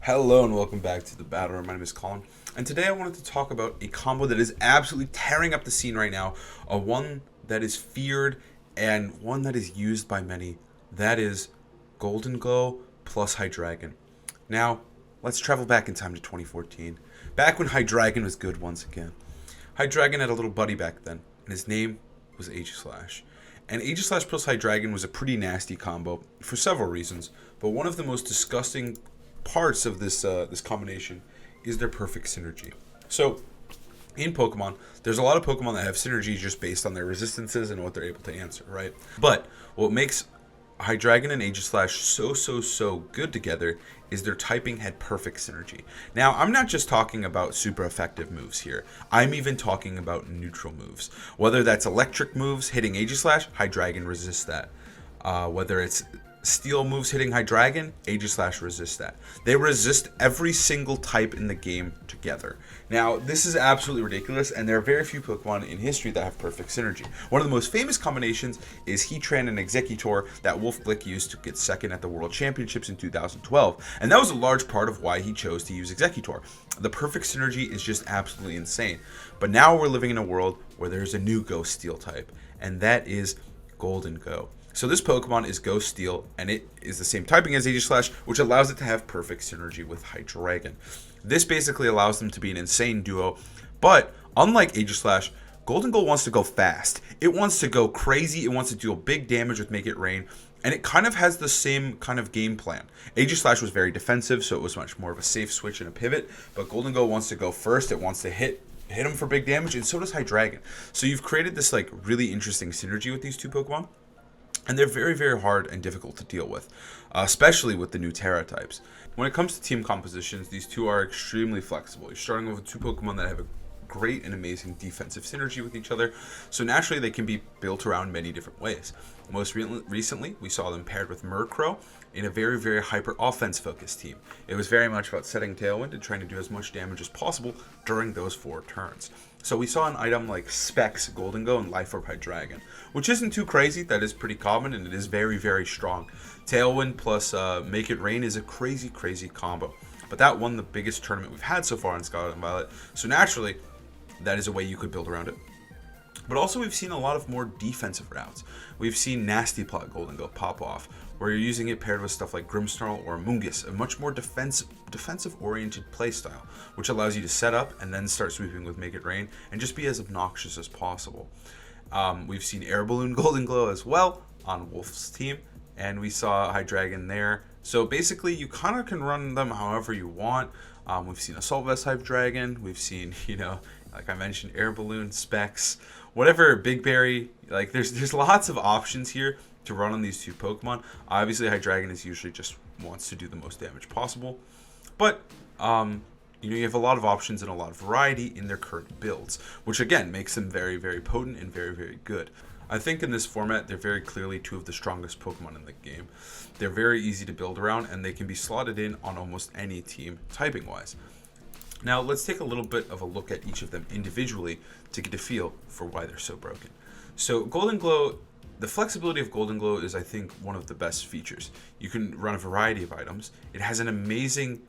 Hello and welcome back to the Battle Room. My name is Colin, and today I wanted to talk about a combo that is absolutely tearing up the scene right now, a one that is feared and one that is used by many. That is Golden Glow plus Hydreigon. Now, let's travel back in time to 2014, back when Hydreigon was good once again. Hydreigon had a little buddy back then, and his name was Aegislash. And Aegislash plus Hydreigon was a pretty nasty combo for several reasons, but one of the most disgusting parts of this combination is their perfect synergy. So, in Pokemon, there's a lot of Pokemon that have synergy just based on their resistances and what they're able to answer, right? But what makes Hydreigon and Aegislash so good together is their typing had perfect synergy. Now, I'm not just talking about super effective moves here. I'm even talking about neutral moves. Whether that's electric moves hitting Aegislash, Hydreigon resists that. Whether it's steel moves hitting Hydreigon, Aegislash resists that. They resist every single type in the game together. Now, this is absolutely ridiculous, and there are very few Pokemon in history that have perfect synergy. One of the most famous combinations is Heatran and Exeggutor that Wolf Glick used to get second at the World Championships in 2012, and that was a large part of why he chose to use Exeggutor. The perfect synergy is just absolutely insane. But now we're living in a world where there's a new Ghost Steel type, and that is Golden Go. So this Pokemon is Ghost Steel, and it is the same typing as Aegislash, which allows it to have perfect synergy with Hydreigon. This basically allows them to be an insane duo, but unlike Aegislash, Golden Gold wants to go fast. It wants to go crazy, it wants to deal big damage with Make It Rain, and it kind of has the same kind of game plan. Aegislash was very defensive, so it was much more of a safe switch and a pivot, but Golden Gold wants to go first, it wants to hit him for big damage, and so does Hydreigon. So you've created this really interesting synergy with these two Pokemon. And they're very hard and difficult to deal with, especially with the new Tera types. When it comes to team compositions, these two are extremely flexible. You're starting with two Pokemon that have a great and amazing defensive synergy with each other, so naturally they can be built around many different ways. Most recently, we saw them paired with Murkrow in a very hyper offense focused team. It was very much about setting Tailwind and trying to do as much damage as possible during those 4 turns. So we saw an item like Specs Golden Go and Life Orb Hydreigon, which isn't too crazy. That is pretty common, and it is very strong. Tailwind plus Make It Rain is a crazy combo, but that won the biggest tournament we've had so far in Scarlet and Violet, so naturally that is a way you could build around it. But also we've seen a lot of more defensive routes. We've seen Nasty Plot Golden Go pop off, where you're using it paired with stuff like Grimmsnarl or Mungus, a much more defensive-oriented playstyle, which allows you to set up and then start sweeping with Make It Rain and just be as obnoxious as possible. We've seen Air Balloon Golden Glow as well on Wolf's team, and we saw Hydreigon there. So basically, you kind of can run them however you want. We've seen Assault Vest Hydreigon. We've seen, like I mentioned, Air Balloon, Specs, whatever, Big Berry. Like, there's lots of options here to run on these two Pokemon. Obviously, Hydreigon is usually just wants to do the most damage possible. But, you have a lot of options and a lot of variety in their current builds, which again makes them very potent and very good. I think in this format, they're very clearly two of the strongest Pokemon in the game. They're very easy to build around, and they can be slotted in on almost any team, typing-wise. Now, let's take a little bit of a look at each of them individually to get a feel for why they're so broken. So, Golden Glow, the flexibility of Golden Glow is, I think, one of the best features. You can run a variety of items. It has an amazing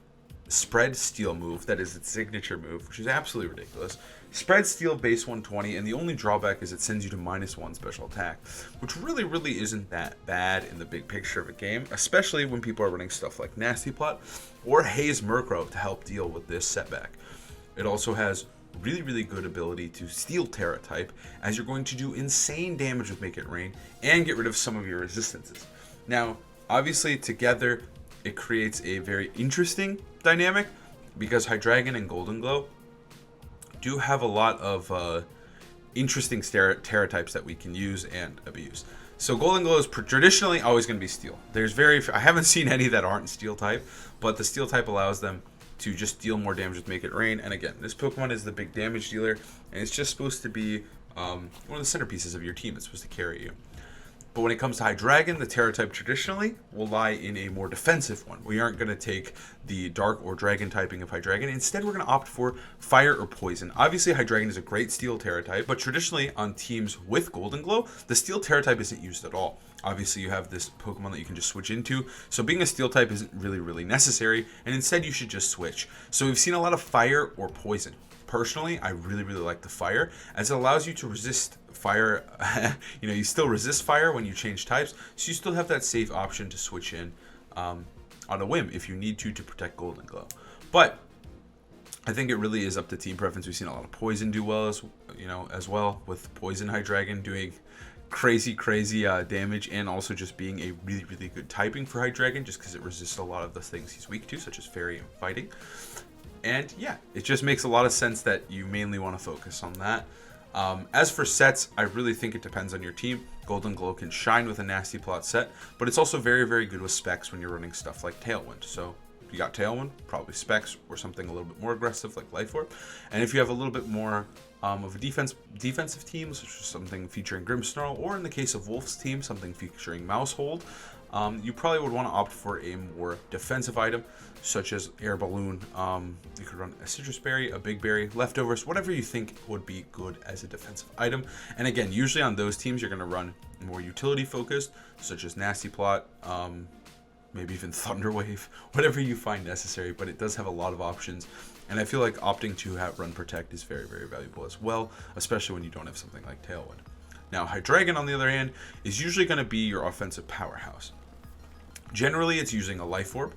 Spread Steel move, that is its signature move, which is absolutely ridiculous. Spread Steel base 120, and the only drawback is it sends you to -1 special attack, which really isn't that bad in the big picture of a game, especially when people are running stuff like Nasty Plot or Haze Murkrow to help deal with this setback. It also has really good ability to Steel Tera type, as you're going to do insane damage with Make It Rain and get rid of some of your resistances. Now, obviously, together, it creates a very interesting dynamic, because Hydreigon and Golden Glow do have a lot of interesting Tera types that we can use and abuse. So Golden Glow is traditionally always going to be Steel. I haven't seen any that aren't Steel type, but the Steel type allows them to just deal more damage with Make It Rain. And again, this Pokemon is the big damage dealer, and it's just supposed to be one of the centerpieces of your team. It's supposed to carry you. But when it comes to Hydreigon, the Tera type traditionally will lie in a more defensive one. We aren't going to take the Dark or Dragon typing of Hydreigon. Instead, we're going to opt for Fire or Poison. Obviously, Hydreigon is a great Steel Tera type, but traditionally on teams with Golden Glow, the Steel Tera type isn't used at all. Obviously, you have this Pokemon that you can just switch into, so being a Steel type isn't really necessary, and instead you should just switch. So we've seen a lot of Fire or Poison. Personally, I really like the Fire, as it allows you to resist fire. You still resist fire when you change types, so you still have that safe option to switch in on a whim if you need to protect Golden Glow. But I think it really is up to team preference. We've seen a lot of Poison do well as well, with Poison Hydreigon doing crazy damage, and also just being a really good typing for Hydreigon, just because it resists a lot of the things he's weak to, such as Fairy and Fighting. And yeah, it just makes a lot of sense that you mainly want to focus on that. As for sets, I really think it depends on your team. Golden Glow can shine with a Nasty Plot set, but it's also very good with specs when you're running stuff like Tailwind. So if you got Tailwind, probably specs or something a little bit more aggressive like Life Orb. And if you have a little bit more of a defensive team, such as something featuring Grimmsnarl, or in the case of Wolf's team, something featuring Mousehold, you probably would want to opt for a more defensive item, such as Air Balloon. You could run a Citrus Berry, a Big Berry, Leftovers, whatever you think would be good as a defensive item. And again, usually on those teams, you're going to run more utility focused, such as Nasty Plot, maybe even Thunder Wave, whatever you find necessary, but it does have a lot of options. And I feel like opting to have Run Protect is very valuable as well, especially when you don't have something like Tailwind. Now, Hydreigon, on the other hand, is usually going to be your offensive powerhouse. Generally, it's using a Life Orb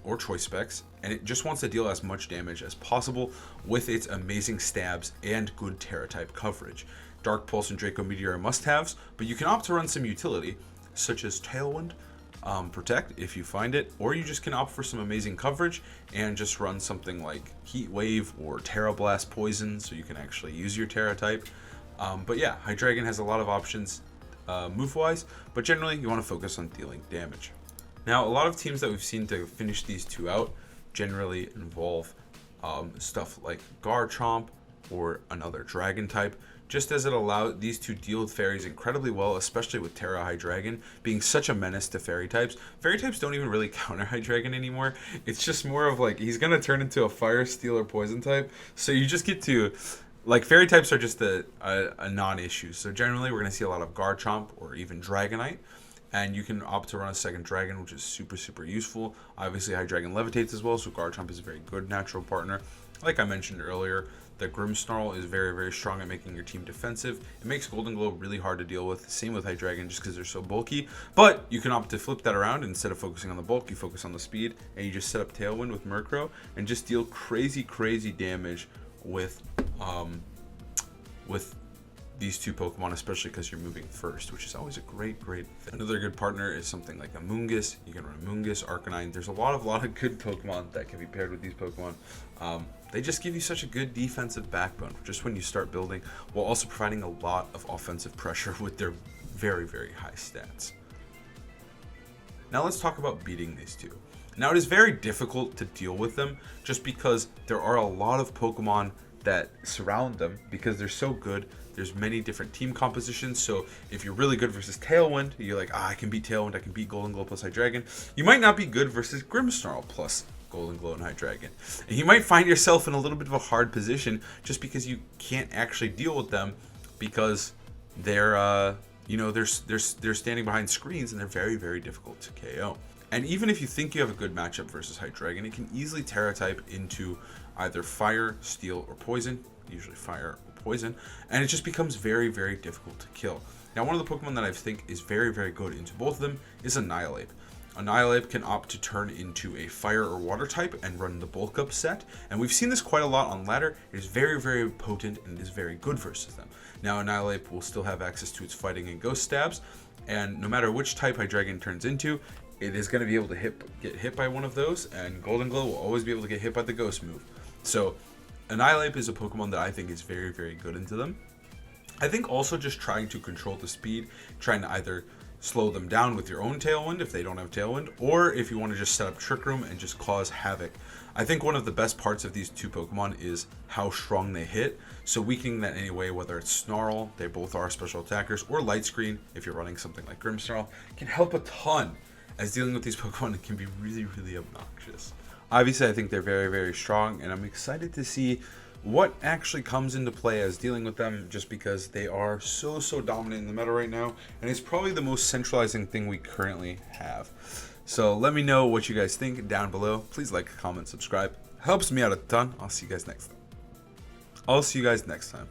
or Choice Specs, and it just wants to deal as much damage as possible with its amazing stabs and good Tera type coverage. Dark Pulse and Draco Meteor are must-haves, but you can opt to run some utility, such as Tailwind, Protect if you find it, or you just can opt for some amazing coverage and just run something like Heat Wave or Tera Blast Poison, so you can actually use your Tera type. But yeah, Hydreigon has a lot of options move-wise, but generally you want to focus on dealing damage. Now, a lot of teams that we've seen to finish these two out generally involve stuff like Garchomp or another Dragon type, just as it allows these to deal with Fairies incredibly well, especially with Tera Hydreigon being such a menace to Fairy types. Fairy types don't even really counter Hydreigon anymore. It's just more of like, he's going to turn into a Fire, Steel, or Poison type, so you just get to... Like, Fairy types are just a non-issue. So generally, we're going to see a lot of Garchomp or even Dragonite. And you can opt to run a second Dragon, which is super useful. Obviously, Hydreigon levitates as well, so Garchomp is a very good natural partner. Like I mentioned earlier, the Grimmsnarl is very strong at making your team defensive. It makes Golden Glow really hard to deal with. Same with Hydreigon, just because they're so bulky. But you can opt to flip that around. Instead of focusing on the bulk, you focus on the speed. And you just set up Tailwind with Murkrow and just deal crazy damage with these two Pokemon, especially because you're moving first, which is always a great thing. Another good partner is something like a Moongus. You can run Moongus, Arcanine. There's a lot of good Pokemon that can be paired with these Pokemon. They just give you such a good defensive backbone just when you start building, while also providing a lot of offensive pressure with their very high stats. Now let's talk about beating these two. Now, it is very difficult to deal with them just because there are a lot of Pokemon that surround them because they're so good. There's many different team compositions, so if you're really good versus Tailwind, you're like, I can beat Tailwind, I can beat Golden Glow plus Hydreigon. You might not be good versus Grimmsnarl plus Golden Glow and Hydreigon. And you might find yourself in a little bit of a hard position just because you can't actually deal with them because they're they're standing behind screens and they're very difficult to KO. And even if you think you have a good matchup versus Hydreigon, it can easily Tera type into either Fire, Steel, or Poison, usually Fire or Poison, and it just becomes very difficult to kill. Now, one of the Pokemon that I think is very good into both of them is Annihilape. Annihilape can opt to turn into a Fire or Water type and run the Bulk Up set, and we've seen this quite a lot on ladder. It is very potent and it is very good versus them. Now, Annihilape will still have access to its Fighting and Ghost stabs, and no matter which type Hydreigon turns into, it is going to be able to get hit by one of those, and Golden Glow will always be able to get hit by the Ghost move. So Annihilape is a Pokemon that I think is very good into them. I think also just trying to control the speed, trying to either slow them down with your own Tailwind if they don't have Tailwind, or if you want to just set up Trick Room and just cause havoc. I think one of the best parts of these two Pokemon is how strong they hit, so weakening that anyway, whether it's Snarl, they both are special attackers, or Light Screen, if you're running something like Grimmsnarl, can help a ton, as dealing with these Pokemon can be really, really obnoxious. Obviously, I think they're very, very strong, and I'm excited to see what actually comes into play as dealing with them, just because they are so dominant in the meta right now, and it's probably the most centralizing thing we currently have. So let me know what you guys think down below. Please like, comment, subscribe. Helps me out a ton. I'll see you guys next time.